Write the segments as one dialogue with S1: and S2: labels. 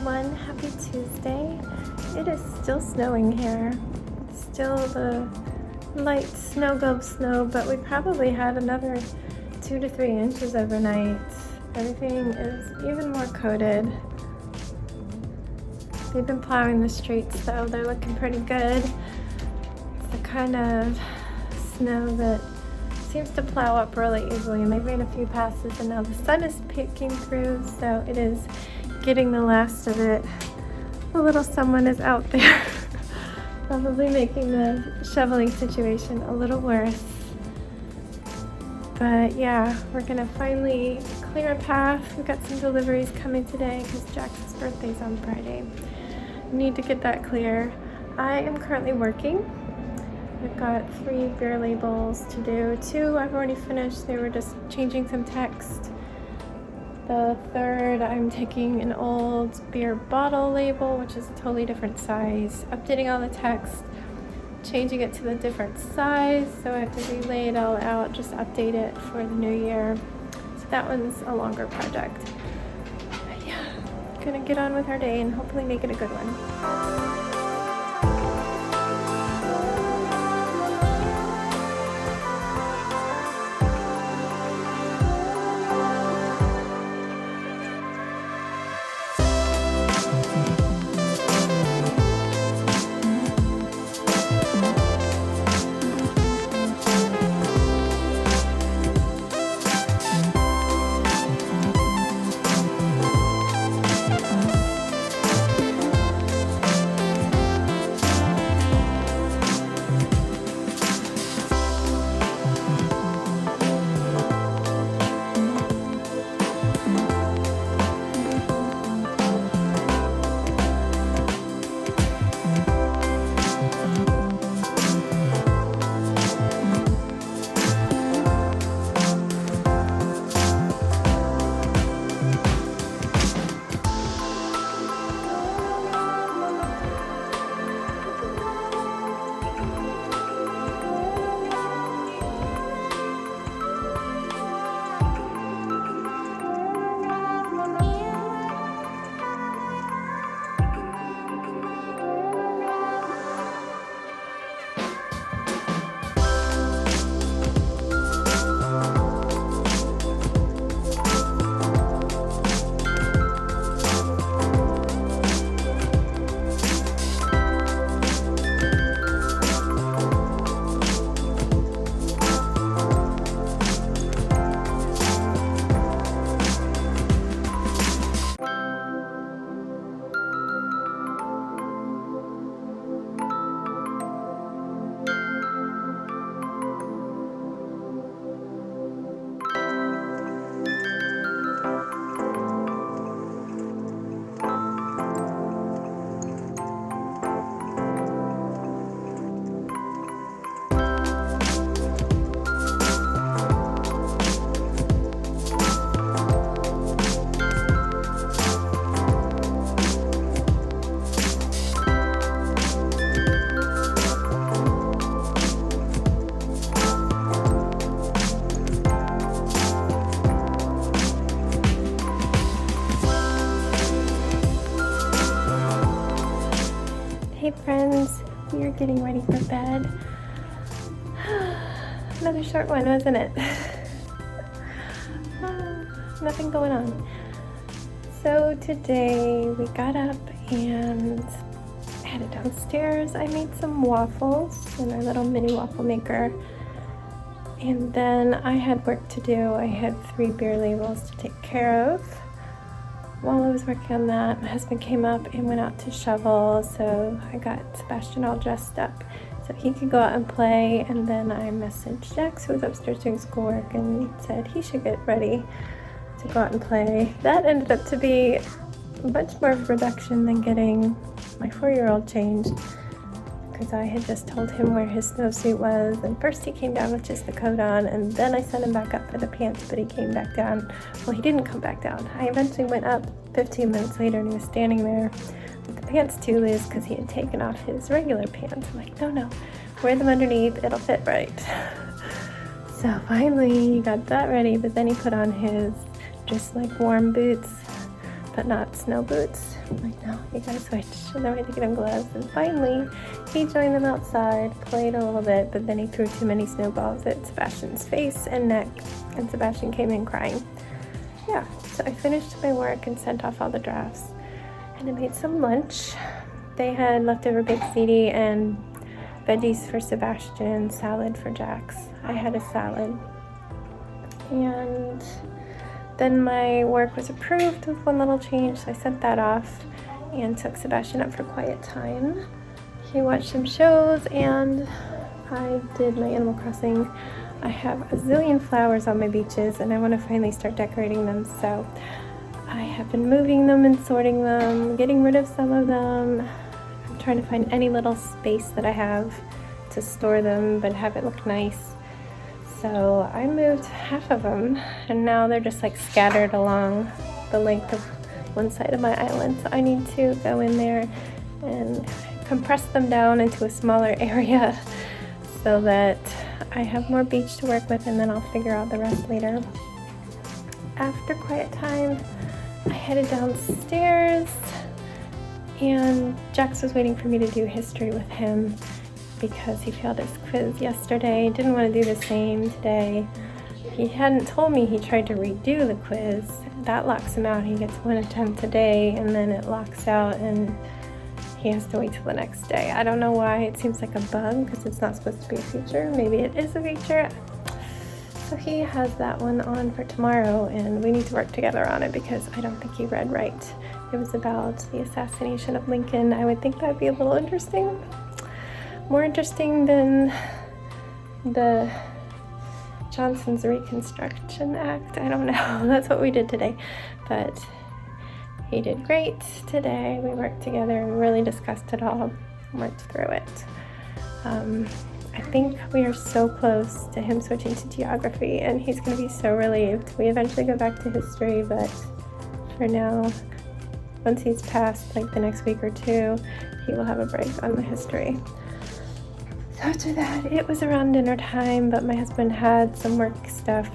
S1: everyone, happy Tuesday. It is still snowing here. Still the light snow globe snow, but we probably had another 2 to 3 inches overnight. Everything is even more coated. They've been plowing the streets though, they're looking pretty good. It's the kind of snow that seems to plow up really easily, and they've made a few passes and now the sun is peeking through, so it is getting the last of it. A little someone is out there probably making the shoveling situation a little worse. But yeah, we're gonna finally clear a path. We've got some deliveries coming today because Jack's birthday's on Friday. Need to get that clear. I am currently working. I've got 3 beer labels to do. 2 I've already finished. They were just changing some text. The 3rd, I'm taking an old beer bottle label, which is a totally different size, updating all the text, changing it to the different size, so I have to relay it all out, just update it for the new year. So that one's a longer project. But yeah, gonna get on with our day and hopefully make it a good one. Hey friends, we are getting ready for bed. Another short one, wasn't it? Nothing going on. So today we got up and headed downstairs. I made some waffles in our little mini waffle maker. And then I had work to do. I had 3 beer labels to take care of. While I was working on that, my husband came up and went out to shovel, so I got Sebastian all dressed up so he could go out and play, and then I messaged Jax, who was upstairs doing schoolwork, and said he should get ready to go out and play. That ended up to be much more of a reduction than getting my 4-year-old changed, because I had just told him where his snowsuit was, and first he came down with just the coat on, and then I sent him back up for the pants, but he came back down. Well, he didn't come back down. I eventually went up 15 minutes later and he was standing there with the pants too loose because he had taken off his regular pants. I'm like, no, wear them underneath, it'll fit right. So finally he got that ready, but then he put on his just like warm boots. but not snow boots. I'm like, no, you gotta switch. And then we had to get him gloves. And finally, he joined them outside, played a little bit, but then he threw too many snowballs at Sebastian's face and neck, and Sebastian came in crying. Yeah, so I finished my work and sent off all the drafts, and I made some lunch. They had leftover baked ziti and veggies for Sebastian, salad for Jax. I had a salad. And then my work was approved with one little change, so I sent that off and took Sebastian up for quiet time. He watched some shows and I did my Animal Crossing. I have a zillion flowers on my beaches and I want to finally start decorating them, so I have been moving them and sorting them, getting rid of some of them. I'm trying to find any little space that I have to store them but have it look nice. So I moved half of them and now they're just like scattered along the length of one side of my island. So I need to go in there and compress them down into a smaller area so that I have more beach to work with, and then I'll figure out the rest later. After quiet time, I headed downstairs and Jax was waiting for me to do history with him because he failed his quiz yesterday. Didn't want to do the same today. He hadn't told me he tried to redo the quiz. That locks him out. He gets one attempt a day and then it locks out and he has to wait till the next day. I don't know why. It seems like a bug because it's not supposed to be a feature. Maybe it is a feature. So he has that one on for tomorrow and we need to work together on it because I don't think he read right. It was about the assassination of Lincoln. I would think that'd be a little interesting. More interesting than the Johnson's Reconstruction Act. I don't know. That's what we did today. But he did great today. We worked together and really discussed it all, worked through it. I think we are so close to him switching to geography and he's going to be so relieved. We eventually go back to history, but for now, once he's passed like the next week or two, he will have a break on the history. So after that, it was around dinner time, but my husband had some work stuff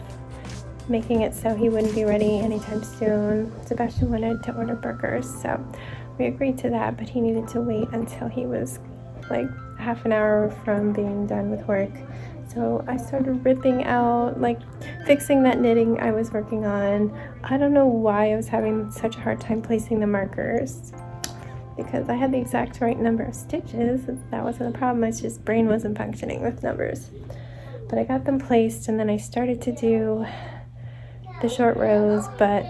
S1: making it so he wouldn't be ready anytime soon. Sebastian wanted to order burgers, so we agreed to that, but he needed to wait until he was like half an hour from being done with work. So I started ripping out, like fixing that knitting I was working on. I don't know why I was having such a hard time placing the markers because I had the exact right number of stitches. That wasn't a problem. It's just brain wasn't functioning with numbers. But I got them placed and then I started to do the short rows, but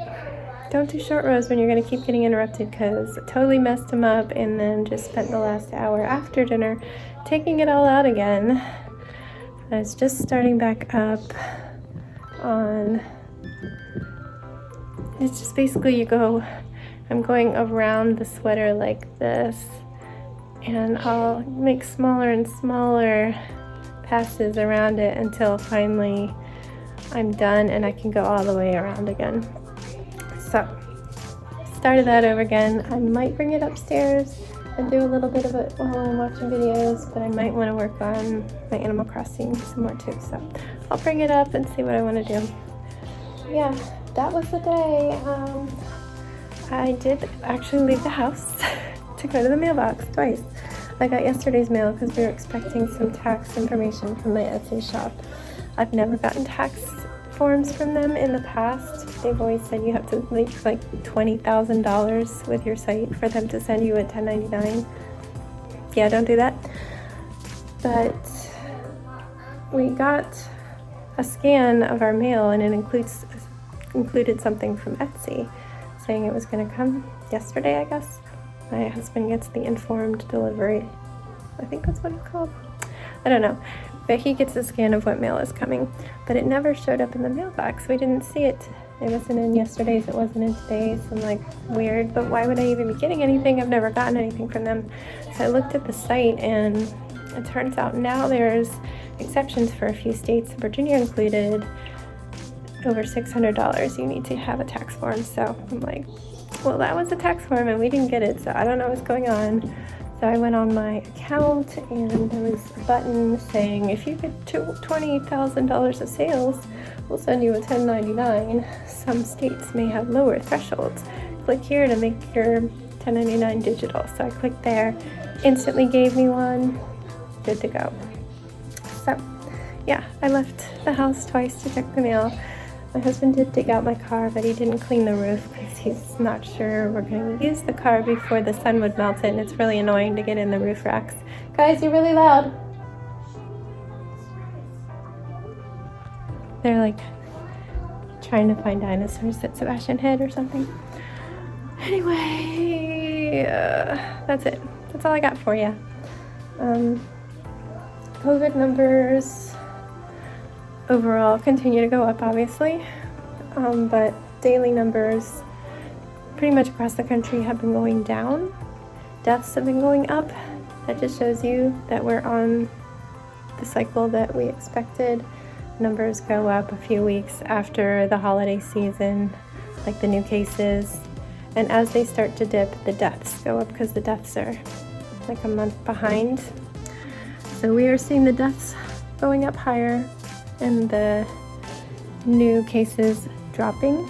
S1: don't do short rows when you're going to keep getting interrupted because I totally messed them up and then just spent the last hour after dinner taking it all out again. I was just starting back up on, it's just basically I'm going around the sweater like this and I'll make smaller and smaller passes around it until finally I'm done and I can go all the way around again. So, started that over again. I might bring it upstairs and do a little bit of it while I'm watching videos, but I might want to work on my Animal Crossing some more too. So, I'll bring it up and see what I want to do. Yeah, that was the day. I did actually leave the house to go to the mailbox twice. I got yesterday's mail because we were expecting some tax information from my Etsy shop. I've never gotten tax forms from them in the past. They've always said you have to leave like $20,000 with your site for them to send you a 1099. Yeah, don't do that. But we got a scan of our mail and it included something from Etsy saying it was going to come yesterday, I guess. My husband gets the informed delivery. I think that's what it's called. I don't know. But he gets a scan of what mail is coming. But it never showed up in the mailbox. We didn't see it. It wasn't in yesterday's. It wasn't in today's. I'm like, weird. But why would I even be getting anything? I've never gotten anything from them. So I looked at the site and it turns out now there's exceptions for a few states, Virginia included. Over $600 you need to have a tax form. So I'm like, well, that was a tax form and we didn't get it, so I don't know what's going on. So I went on my account and there was a button saying if you get $20,000 of sales, we'll send you a 1099. Some states may have lower thresholds. click here to make your 1099 digital. So I clicked there, instantly gave me one, good to go. So yeah, I left the house twice to check the mail. My husband did dig out my car, but he didn't clean the roof because he's not sure we're going to use the car before the sun would melt it, and it's really annoying to get in the roof racks. Guys, you're really loud. They're like trying to find dinosaurs that Sebastian hid or something. Anyway, that's it. That's all I got for you. COVID numbers overall continue to go up, obviously, but daily numbers pretty much across the country have been going down. Deaths have been going up. That just shows you that we're on the cycle that we expected. Numbers go up a few weeks after the holiday season, like the new cases, and as they start to dip, the deaths go up because the deaths are like a month behind. So we are seeing the deaths going up higher and the new cases dropping.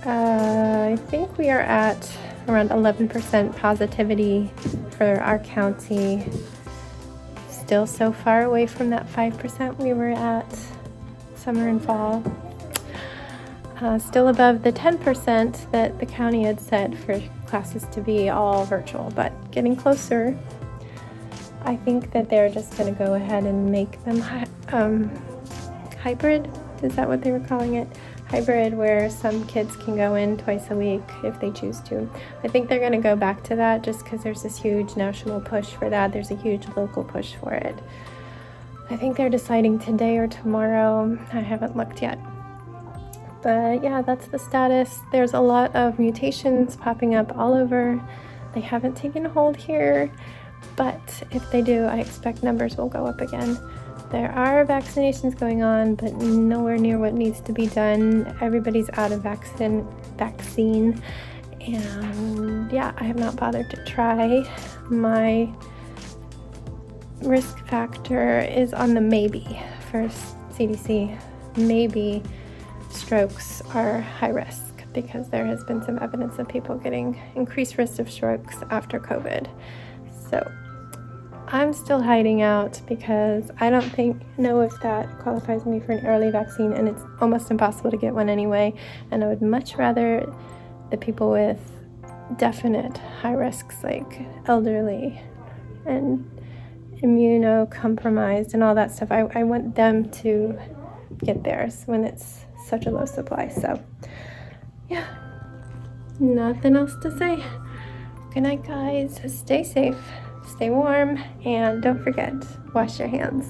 S1: I think we are at around 11% positivity for our county. Still so far away from that 5% we were at summer and fall. Still above the 10% that the county had set for classes to be all virtual, but getting closer. I think that they're just going to go ahead and make them hybrid. Is that what they were calling it? Hybrid, where some kids can go in twice a week if they choose to. I think they're going to go back to that just because there's this huge national push for that. There's a huge local push for it. I think they're deciding today or tomorrow. I haven't looked yet. But yeah, that's the status. There's a lot of mutations popping up all over. They haven't taken hold here, but if they do, I expect numbers will go up again. There are vaccinations going on, but nowhere near what needs to be done. Everybody's out of vaccine. And yeah, I have not bothered to try. My risk factor is on the maybe for CDC. Maybe strokes are high risk because there has been some evidence of people getting increased risk of strokes after COVID. So I'm still hiding out because I don't know if that qualifies me for an early vaccine, and it's almost impossible to get one anyway. And I would much rather the people with definite high risks, like elderly and immunocompromised and all that stuff, I want them to get theirs when it's such a low supply. So yeah, nothing else to say. Good night, guys. Stay safe. Stay warm, and don't forget, wash your hands.